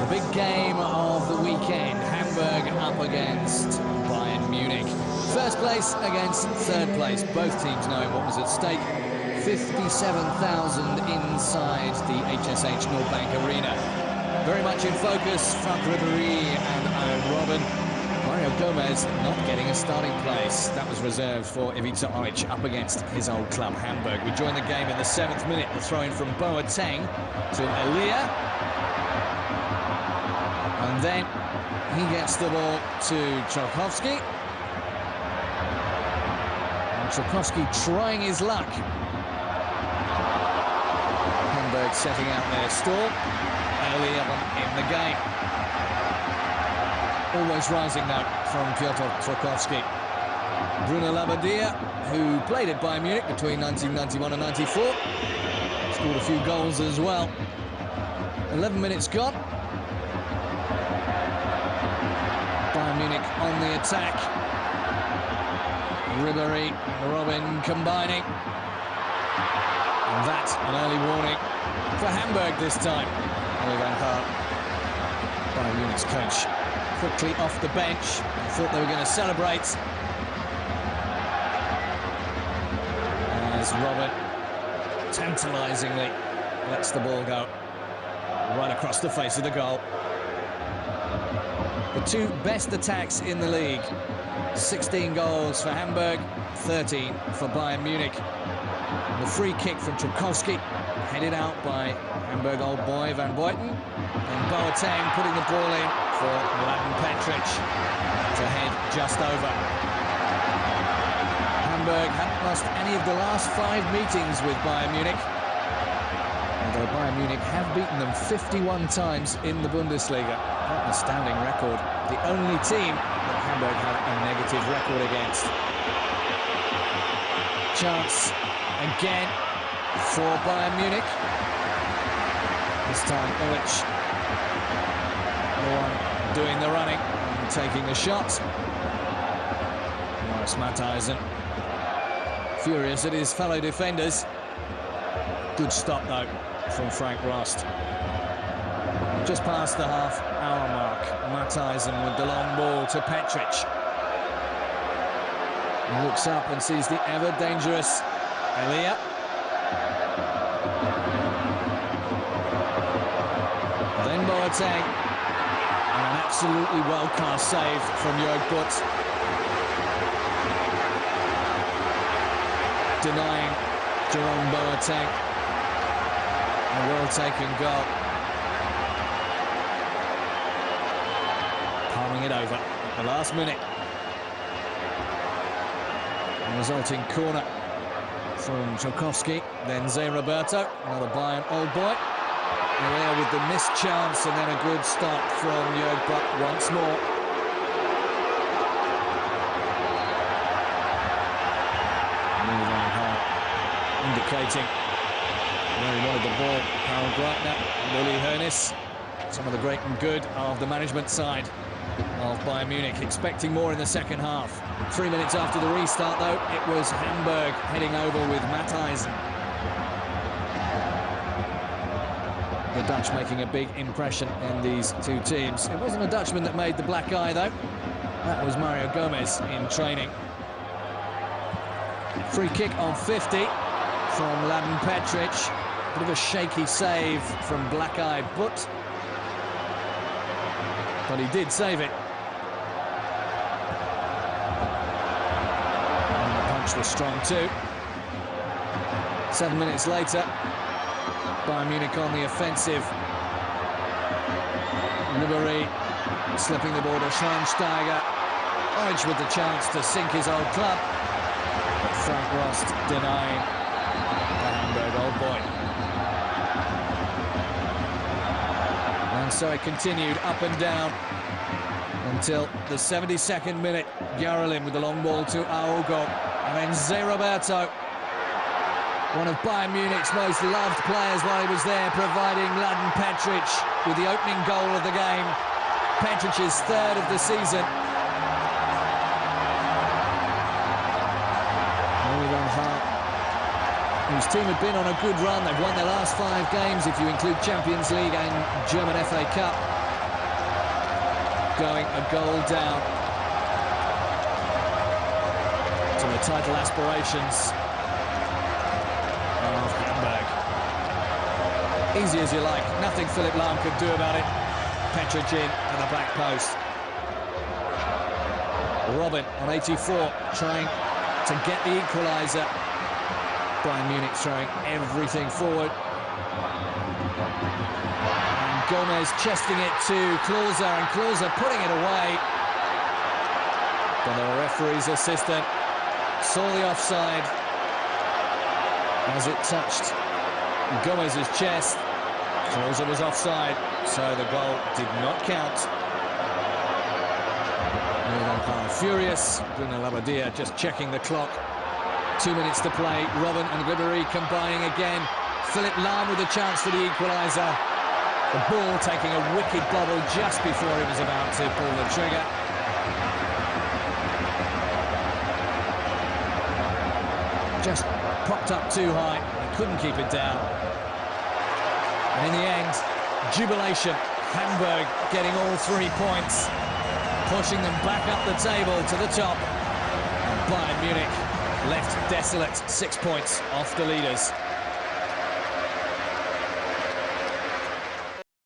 big game of the weekend. Hamburg up against Bayern Munich. First place against third place. Both teams knowing what was at stake. 57,000 inside the HSH Nordbank Arena. Very much in focus, Frank Ribéry and Arjen Robben. Mario Gomez not getting a starting place. That was reserved for Ivica Oric up against his old club, Hamburg. We joined the game in the 7th minute. The throw-in from Boateng to Elia. And then he gets the ball to Trzaskowski. And Trzaskowski trying his luck. Hamburg setting out their stall early on in the game. Always rising now from Piotr Trzaskowski. Bruno Labbadia, who played at Bayern Munich between 1991 and 94, scored a few goals as well. 11 minutes gone. Bayern Munich on the attack. Ribéry and Robben combining. And that's an early warning for Hamburg this time. Louis van Gaal, Bayern Munich's coach, quickly off the bench. Thought they were going to celebrate. As Robben tantalisingly lets the ball go right across the face of the goal. The two best attacks in the league. 16 goals for Hamburg, 13 for Bayern Munich. The free kick from Trzaskowski, headed out by Hamburg old boy Van Buiten. And Boateng putting the ball in for Mladen Petric to head just over. Hamburg haven't lost any of the last 5 meetings with Bayern Munich, although Bayern Munich have beaten them 51 times in the Bundesliga. Quite an astounding record. The only team that Hamburg have a negative record against. Chance again for Bayern Munich. This time Oric, the one doing the running and taking the shot. Morris Matthijsen, furious at his fellow defenders. Good stop though from Frank Rost. Just past the half-hour mark, Matthijsen with the long ball to Petric. He looks up and sees the ever-dangerous Elia. Then Boateng. And an absolutely well-cast save from Jörg Butt. Denying Jerome Boateng. A well-taken goal. Palming it over at the last minute. A resulting corner from Trzaskowski, then Zé Roberto, another Bayern old boy. There with the missed chance, and then a good stop from Jörg Butt once more. Louis van Gaal indicating where he wanted the ball. Harald Greitner and Uli Hoeneß, some of the great and good of the management side of Bayern Munich, expecting more in the second half. 3 minutes after the restart, though, it was Hamburg heading over with Matthijsen. The Dutch making a big impression in these two teams. It wasn't a Dutchman that made the black eye, though. That was Mario Gomez in training. Free kick on 50 from Mladen Petric. Bit of a shaky save from black-eyed Butt. But he did save it. And the punch was strong too. 7 minutes later, Bayern Munich on the offensive. Ribéry slipping the ball to Schweinsteiger. Oric with the chance to sink his old club. But Frank Rost denying the Hamburg old boy. And so it continued up and down until the 72nd minute. Garelin with the long ball to Aogo. And then Zé Roberto, one of Bayern Munich's most loved players while he was there, providing Mladen Petric with the opening goal of the game. Petric's 3rd of the season. Louis van Gaal, whose team had been on a good run. They've won their last 5 games, if you include Champions League and German FA Cup. going a goal down to the title aspirations of Hamburg. Easy as you like, nothing Philipp Lahm could do about it. Petrogin at the back post. Robin on 84 trying to get the equaliser. Bayern Munich throwing everything forward. And Gomez chesting it to Klose, and Klose putting it away. But the referee's assistant saw the offside as it touched Gomez's chest. Klose was offside, so the goal did not count. Furious. Bruno Labbadia just checking the clock. 2 minutes to play. Robin and Ribéry combining again. Philipp Lahm with a chance for the equaliser. The ball taking a wicked bobble just before he was about to pull the trigger. Just popped up too high. He couldn't keep it down. And in the end, jubilation. Hamburg getting all 3 points, pushing them back up the table to the top. And Bayern Munich left desolate, 6 points off the leaders.